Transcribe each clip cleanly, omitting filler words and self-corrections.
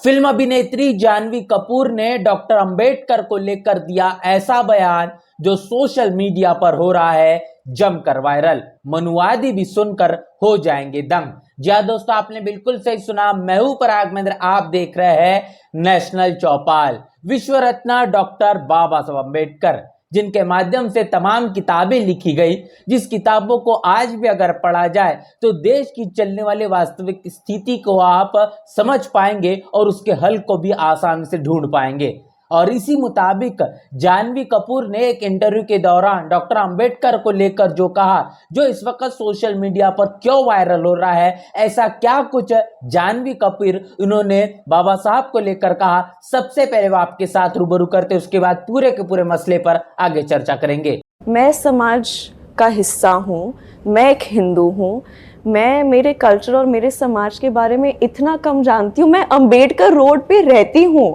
Film अभिनेत्री जानवी कपूर ने doctor Ambedkar को लेकर दिया ऐसा बयान जो सोशल मीडिया पर हो रहा है जमकर वायरल। मनुवादी भी सुनकर हो जाएंगे दंग। जी हाँ दोस्तों, आपने बिल्कुल सही सुना। मैं हूं पराग महेंद्र, आप देख रहे हैं नेशनल चौपाल। विश्व रत्न डॉक्टर बाबा साहब अंबेडकर, जिनके माध्यम से तमाम किताबें लिखी गई, जिस किताबों को आज भी अगर पढ़ा जाए तो देश की चलने वाली वास्तविक स्थिति को आप समझ पाएंगे और उसके हल को भी आसानी से ढूंढ पाएंगे। और इसी मुताबिक जानवी कपूर ने एक इंटरव्यू के दौरान डॉक्टर अंबेडकर को लेकर जो कहा, जो इस वक्त सोशल मीडिया पर क्यों वायरल हो रहा है, ऐसा क्या कुछ जानवी कपूर उन्होंने बाबा साहब को लेकर कहा, सबसे पहले वो आपके साथ रूबरू करते, उसके बाद पूरे के पूरे मसले पर आगे चर्चा करेंगे। मैं समाज का हिस्सा हूँ, मैं एक हिंदू हूँ, मैं मेरे कल्चर और मेरे समाज के बारे में इतना कम जानती हूँ। मैं अंबेडकर रोड पे रहती हूँ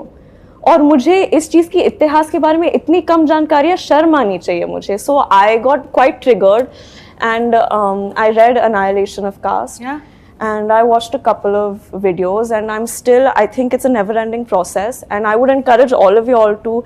और मुझे इस चीज़ की इतिहास के बारे में इतनी कम जानकारी है, शर्म आनी चाहिए मुझे। So I got quite triggered and I read Annihilation of Caste and I watched a couple of videos and I think it's a never ending process and I would encourage all of you all to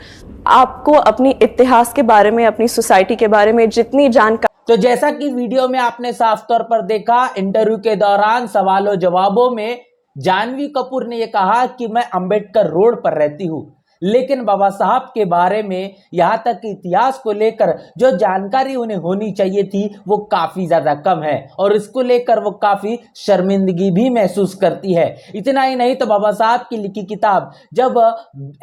आपको अपनी इतिहास के बारे में, अपनी society के बारे में जितनी जानकारी। तो जैसा कि वीडियो में आपने साफ तौर पर देखा, इंटरव्यू के दौरान सवालों जवाबों में जानवी कपूर ने यह कहा कि मैं अंबेडकर रोड पर रहती हूं, लेकिन बाबा साहब के बारे में यहां तक कि इतिहास को लेकर जो जानकारी उन्हें होनी चाहिए थी वो काफी ज्यादा कम है और इसको लेकर वो काफी शर्मिंदगी भी महसूस करती है। इतना ही नहीं तो बाबा साहब की लिखी किताब जब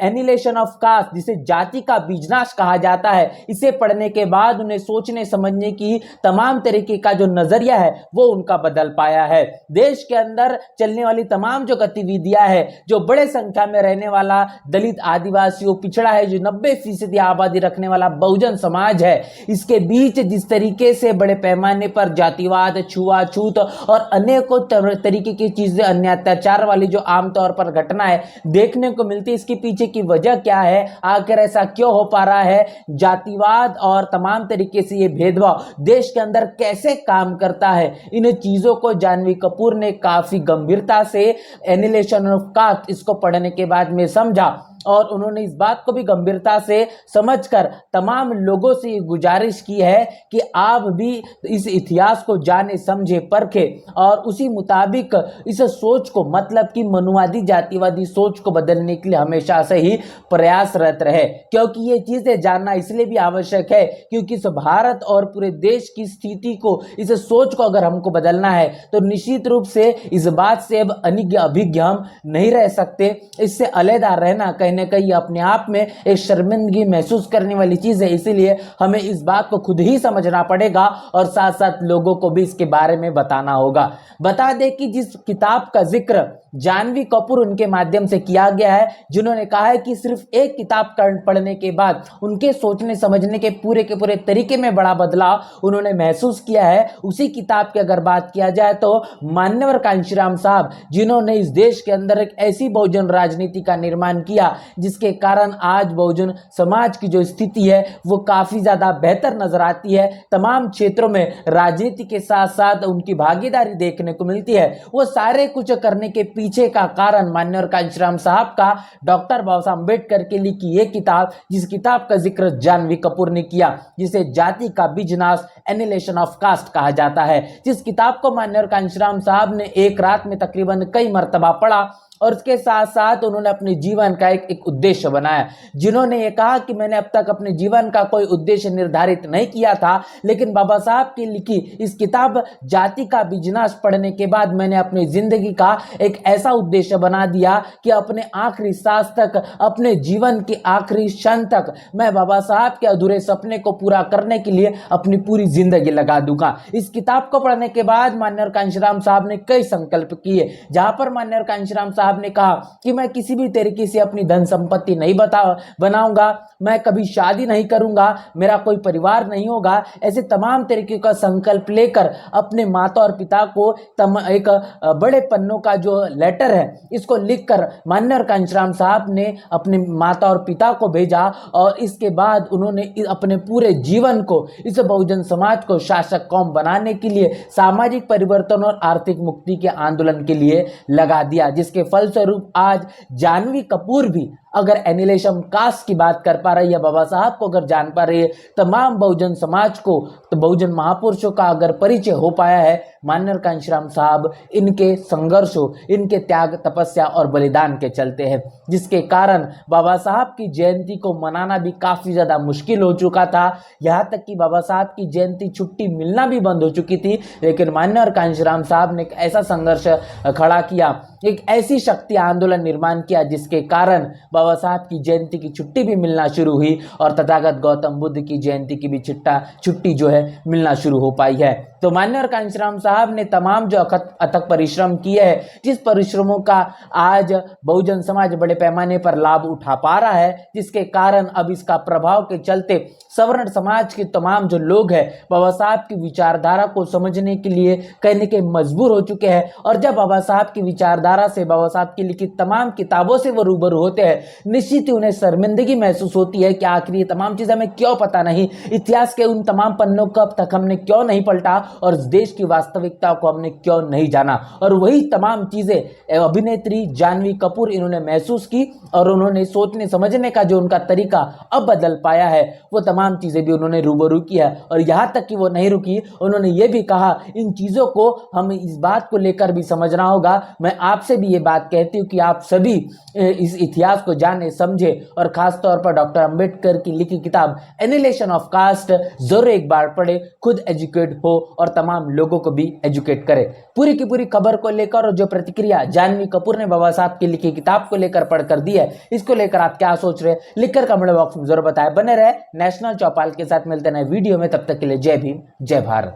एनिहिलेशन ऑफ कास्ट, जिसे जाति का बीजनाश कहा जाता है, इसे पढ़ने के बाद उन्हें सोचने समझने की तमाम तरीके का जो नजरिया है वो उनका बदल पाया है। देश के अंदर चलने वाली तमाम जो गतिविधियां है, जो बड़े संख्या में रहने वाला दलित आदिवासियों पिछड़ा है, जो 90% आबादी रखने वाला बहुजन समाज है, इसके बीच जिस तरीके से बड़े पैमाने पर जातिवाद, छुआछूत और अनेकों तरीके की चीजें, अन्य अत्याचार वाली जो आमतौर पर घटना है देखने को मिलती है, इसके पीछे की वजह क्या है, आखिर ऐसा क्यों हो पा रहा है, जातिवाद और तमाम तरीके से ये भेदभाव देश के अंदर कैसे काम करता है, इन चीजों को जानवी कपूर ने काफी गंभीरता से एनिहिलेशन ऑफ कास्ट इसको पढ़ने के बाद में समझा और उन्होंने इस बात को भी गंभीरता से समझकर तमाम लोगों से गुजारिश की है कि आप भी इस इतिहास को जाने, समझे, परखे और उसी मुताबिक इस सोच को, मतलब कि मनुवादी जातिवादी सोच को बदलने के लिए हमेशा से ही प्रयासरत रहे। क्योंकि ये चीजें जानना इसलिए भी आवश्यक है क्योंकि इस भारत और पूरे देश की स्थिति को, इस सोच को अगर हमको बदलना है तो निश्चित रूप से इस बात से अब अनिज्ञ अभिज्ञ हम नहीं रह सकते। इससे अलहदा रहना कहीं न कहीं अपने आप में एक शर्मिंदगी महसूस करने वाली चीज है। इसीलिए हमें इस बात को खुद ही समझना पड़ेगा और साथ साथ लोगों को भी इसके बारे में बताना होगा। बता दें कि जिस किताब का जिक्र जानवी कपूर उनके माध्यम से किया गया है, जिन्होंने कहा है कि सिर्फ एक किताब पढ़ने के बाद उनके सोचने समझने के पूरे तरीके में बड़ा बदलाव उन्होंने महसूस किया है, उसी किताब की अगर बात किया जाए तो मान्यवर कांशीराम साहब, जिन्होंने इस देश के अंदर एक ऐसी बहुजन राजनीति का निर्माण किया जिसके कारण आज बहुजन समाज की जो स्थिति है वो काफी ज्यादा बेहतर नजर आती है। तमाम क्षेत्रों में राजनीति के साथ साथ उनकी भागीदारी देखने को मिलती है। वो सारे कुछ करने के पीछे का कारण मान्यवर कांशीराम साहब का डॉक्टर बाबा साहब अम्बेडकर के लिखी ये किताब, जिस किताब का जिक्र जानवी कपूर ने किया, जिसे जाति का बीजनाश, एनिहिलेशन ऑफ कास्ट कहा जाता है, जिस किताब को मान्यवर कांशीराम साहब ने एक रात में तकरीबन कई मर्तबा पढ़ा और उसके साथ साथ उन्होंने अपने जीवन का एक उद्देश्य बनाया। जिन्होंने ये कहा कि मैंने अब तक अपने जीवन का कोई उद्देश्य निर्धारित नहीं किया था, लेकिन बाबा साहब की लिखी इस किताब जाति का बीजनाश पढ़ने के बाद मैंने अपनी जिंदगी का एक ऐसा उद्देश्य बना दिया कि अपने आखिरी सांस तक, अपने जीवन के आखिरी क्षण तक मैं बाबा साहब के अधूरे सपने को पूरा करने के लिए अपनी पूरी जिंदगी लगा दूंगा। इस किताब को पढ़ने के बाद मान्यवर कांशीराम साहब ने कई संकल्प किए, जहां पर मान्यवर कांशीराम साहब ने कहा कि मैं किसी भी तरीके से अपनी धन संपत्ति नहीं बनाऊंगा, मैं कभी शादी नहीं करूंगा, मेरा कोई परिवार नहीं होगा। ऐसे तमाम तरीके का संकल्प लेकर अपने माता और पिता को एक बड़े पन्नों का जो लेटर है इसको लिखकर मान्यवर कांशीराम साहब ने अपने माता और पिता को भेजा और इसके बाद उन्होंने अपने पूरे जीवन को इस बहुजन समाज को शासक कौम बनाने के लिए, सामाजिक परिवर्तन और आर्थिक मुक्ति के आंदोलन के लिए लगा दिया, जिसके फल फलस्वरूप आज जानवी कपूर भी अगर एनिलेशन कास्ट की बात कर पा रही है, बाबा साहब को अगर जान पा रही है, तमाम बहुजन समाज को, तो बहुजन महापुरुषों का अगर परिचय हो पाया है माननीय कांशीराम साहब इनके संघर्षों, इनके त्याग, तपस्या और बलिदान के चलते हैं, जिसके कारण बाबा साहब की जयंती को मनाना भी काफ़ी ज़्यादा मुश्किल हो चुका था। यहाँ तक कि बाबा साहब की जयंती छुट्टी मिलना भी बंद हो चुकी थी, लेकिन माननीय कांशीराम साहब ने एक ऐसा संघर्ष खड़ा किया, एक ऐसी शक्ति आंदोलन निर्माण किया जिसके कारण बाबा साहब की जयंती की छुट्टी भी मिलना शुरू हुई और तथागत गौतम बुद्ध की जयंती की भी छुट्टी जो है मिलना शुरू हो पाई है। तो माननीय कांशीराम साहब ने तमाम जो अथक परिश्रम किए हैं, जिस परिश्रमों का आज बहुजन समाज बड़े पैमाने पर लाभ उठा पा रहा है, जिसके कारण अब इसका प्रभाव के चलते सवर्ण समाज के तमाम जो लोग हैं बाबा साहब की विचारधारा को समझने के लिए कहने के मजबूर हो चुके हैं। और जब बाबा साहब की विचारधारा से, बाबा साहब की लिखित तमाम किताबों से वो रूबरू होते हैं, निश्चित ही उन्हें शर्मिंदगी महसूस होती है कि आखिर ये तमाम चीज़ें हमें क्यों पता नहीं, इतिहास के उन तमाम पन्नों को अब तक हमने क्यों नहीं पलटा और इस देश की वास्तविकता को हमने क्यों नहीं जाना। और वही तमाम चीज़ें अभिनेत्री जानवी कपूर इन्होंने महसूस की और उन्होंने सोचने समझने का जो उनका तरीका अब बदल पाया है, वो तमाम चीज़ें भी उन्होंने रूबरू की है। और यहाँ तक कि वो नहीं रुकी, उन्होंने ये भी कहा इन चीज़ों को हमें इस बात को लेकर भी समझना होगा। मैं आपसे भी ये बात कहती हूँ कि आप सभी इस इतिहास को जाने समझे और ख़ास तौर पर डॉक्टर अंबेडकर की लिखी किताब एनिलेशन ऑफ कास्ट जरूर एक बार पढ़े, खुद एजुकेट हो और तमाम लोगों को भी एजुकेट करे। पूरी की पूरी खबर को लेकर और जो प्रतिक्रिया जानवी कपूर ने बाबा साहब की लिखी किताब को लेकर पढ़कर दी है, इसको लेकर आप क्या सोच रहे हैं लिखकर कमेंट बॉक्स में जरूर बताएं। बने रहे नेशनल चौपाल के साथ, मिलते हैं नए वीडियो में, तब तक के लिए जय भीम, जय भारत।